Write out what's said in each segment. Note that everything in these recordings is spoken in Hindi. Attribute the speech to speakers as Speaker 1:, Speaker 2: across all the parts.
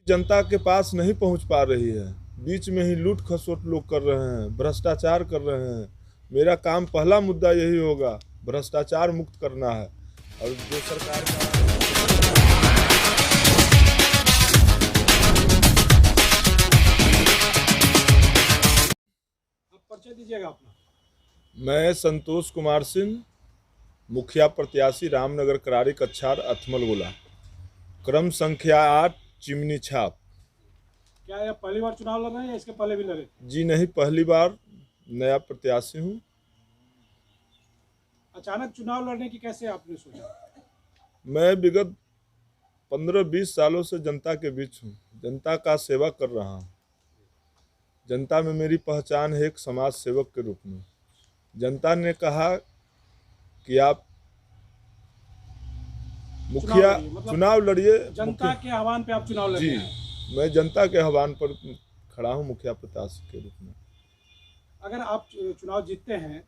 Speaker 1: जनता के पास नहीं पहुंच पा रही है, बीच में ही लूट खसोट लोग कर रहे हैं, भ्रष्टाचार कर रहे हैं। मेरा काम पहला मुद्दा यही होगा, भ्रष्टाचार मुक्त करना है। और जो सरकार का
Speaker 2: परिचय दीजिएगा अपना।
Speaker 1: मैं संतोष कुमार सिंह, मुखिया प्रत्याशी, रामनगर करारी कछार अथमल गोला, क्रम संख्या 8, चिमनी छाप।
Speaker 2: क्या यह पहली बार चुनाव लड़ रहे हैं या इसके पहले भी लड़े?
Speaker 1: जी नहीं, पहली बार नया प्रत्याशी हूँ।
Speaker 2: अचानक चुनाव लड़ने की कैसे आपने सोचा?
Speaker 1: मैं विगत 15-20 सालों से जनता के बीच हूँ, जनता का सेवा कर रहा हूँ। जनता में मेरी पहचान है एक समाज सेवक के रूप में। जनता ने कहा कि आप मुखिया चुनाव लड़िए।
Speaker 2: जनता के आह्वान पे आप चुनाव लड़ रहे हैं?
Speaker 1: जी, मैं जनता के आह्वान पर खड़ा हूँ मुखिया प्रत्याशी के रूप में।
Speaker 2: अगर आप चुनाव जीतते हैं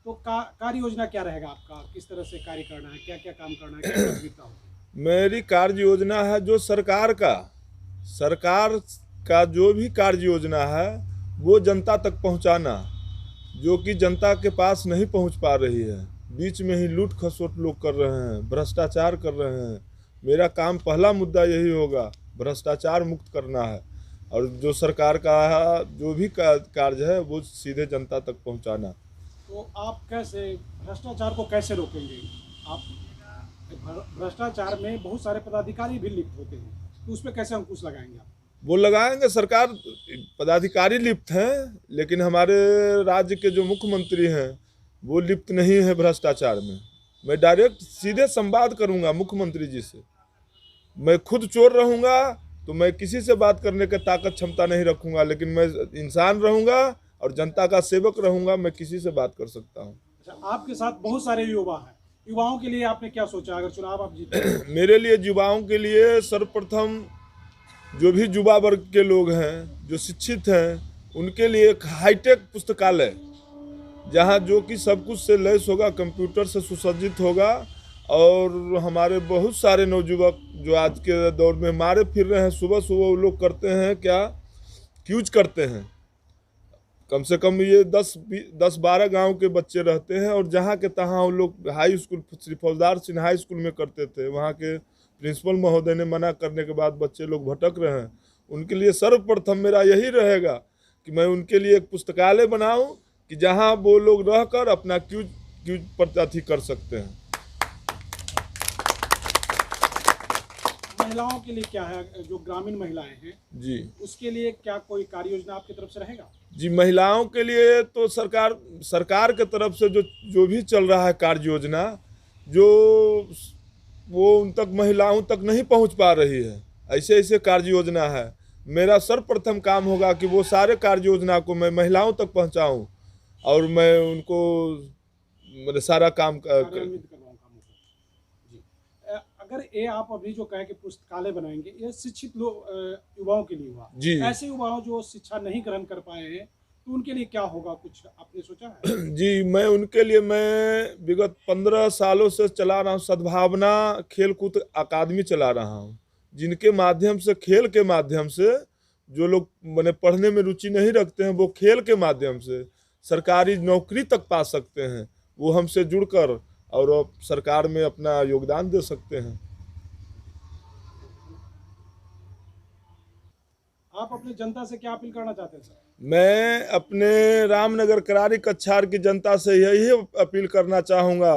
Speaker 2: तो कार्य योजना क्या रहेगा आपका? किस तरह से कार्य करना है, क्या क्या काम करना है, क्या प्राथमिकता होगी?
Speaker 1: मेरी कार्य योजना है जो सरकार का जो भी कार्य योजना है वो जनता तक पहुंचाना, जो कि जनता के पास नहीं पहुंच पा रही है। बीच में ही लूट खसोट लोग कर रहे हैं, भ्रष्टाचार कर रहे हैं। मेरा काम पहला मुद्दा यही होगा, भ्रष्टाचार मुक्त करना है। और जो सरकार का जो भी कार्य है वो सीधे जनता तक पहुंचाना।
Speaker 2: तो आप कैसे भ्रष्टाचार को कैसे रोकेंगे? आप भ्रष्टाचार में बहुत सारे पदाधिकारी भी लिप्त होते हैं, तो उस पर कैसे अंकुश लगाएंगे आप?
Speaker 1: वो लगाएंगे, सरकार पदाधिकारी लिप्त हैं, लेकिन हमारे राज्य के जो मुख्यमंत्री हैं वो लिप्त नहीं है भ्रष्टाचार में। मैं डायरेक्ट सीधे संवाद करूंगा मुख्यमंत्री जी से। मैं खुद चोर रहूंगा तो मैं किसी से बात करने की ताकत क्षमता नहीं रखूंगा, लेकिन मैं इंसान रहूंगा और जनता का सेवक रहूंगा, मैं किसी से बात कर सकता हूँ।
Speaker 2: अच्छा, आपके साथ बहुत सारे युवा हैं, युवाओं के लिए आपने क्या सोचा अगर चुनाव आप जीते?
Speaker 1: मेरे लिए युवाओं के लिए सर्वप्रथम जो भी युवा वर्ग के लोग हैं, जो शिक्षित हैं, उनके लिए एक हाईटेक पुस्तकालय, जहां जो कि सब कुछ से लैस होगा, कंप्यूटर से सुसज्जित होगा। और हमारे बहुत सारे नवयुवक जो आज के दौर में मारे फिर रहे हैं, सुबह सुबह वो लोग करते हैं क्या, क्यूज करते हैं। कम से कम ये 10-12 गांव के बच्चे रहते हैं, और जहाँ के तहाँ वो लोग हाई स्कूल, श्री फौजदार सिंह हाई स्कूल में करते थे। वहाँ के प्रिंसिपल महोदय ने मना करने के बाद बच्चे लोग भटक रहे हैं। उनके लिए सर्वप्रथम मेरा यही रहेगा कि मैं उनके लिए एक पुस्तकालय बनाऊं कि जहां वो लोग रहकर अपना क्यूज प्रत्याशी कर सकते हैं।
Speaker 2: महिलाओं के लिए क्या है, जो ग्रामीण महिलाएं हैं
Speaker 1: जी,
Speaker 2: उसके लिए क्या कोई कार्य योजना आपकी तरफ से रहेगा?
Speaker 1: जी, महिलाओं के लिए तो सरकार के तरफ से जो भी चल रहा है कार्य योजना, जो वो उन तक महिलाओं तक नहीं पहुंच पा रही है, ऐसे ऐसे कार्य योजना है। मेरा सर्वप्रथम काम होगा कि वो सारे कार्य योजना को मैं महिलाओं तक पहुंचाऊं और मैं उनको मेरे सारा काम
Speaker 2: कार्यान्वित करवाऊं कामों को। जी, अगर ये आप अभी जो कहे कि पुस्तकालय बनाएंगे, ये शिक्षित लोग युवाओं के लिए हुआ
Speaker 1: जी।
Speaker 2: ऐसे युवाओं जो शिक्षा नहीं ग्रहण कर पाए हैं तो उनके लिए क्या होगा, कुछ आपने सोचा है?
Speaker 1: जी, मैं उनके लिए मैं विगत 15 सालों से चला रहा हूँ सद्भावना खेलकूद अकादमी चला रहा हूँ, जिनके माध्यम से, खेल के माध्यम से, जो लोग मैंने पढ़ने में रुचि नहीं रखते हैं वो खेल के माध्यम से सरकारी नौकरी तक पा सकते हैं। वो हमसे जुड़कर और सरकार में अपना योगदान दे सकते हैं।
Speaker 2: आप अपने जनता से क्या अपील करना चाहते हैं सर?
Speaker 1: मैं अपने रामनगर करारी कछार की जनता से यही अपील करना चाहूँगा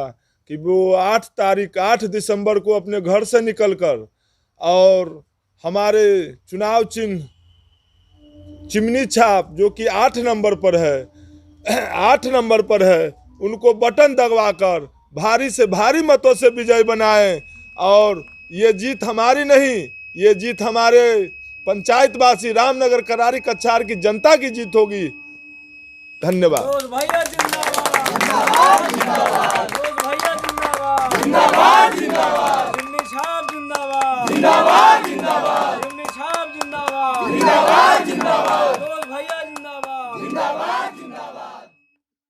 Speaker 1: कि वो 8 दिसंबर को अपने घर से निकलकर और हमारे चुनाव चिन्ह चिमनी छाप जो कि 8 नंबर पर है 8 नंबर पर है, उनको बटन दबाकर भारी से भारी मतों से विजय बनाएं। और ये जीत हमारी नहीं, ये जीत हमारे पंचायतवासी रामनगर करारी कछार की जनता की जीत होगी। धन्यवाद।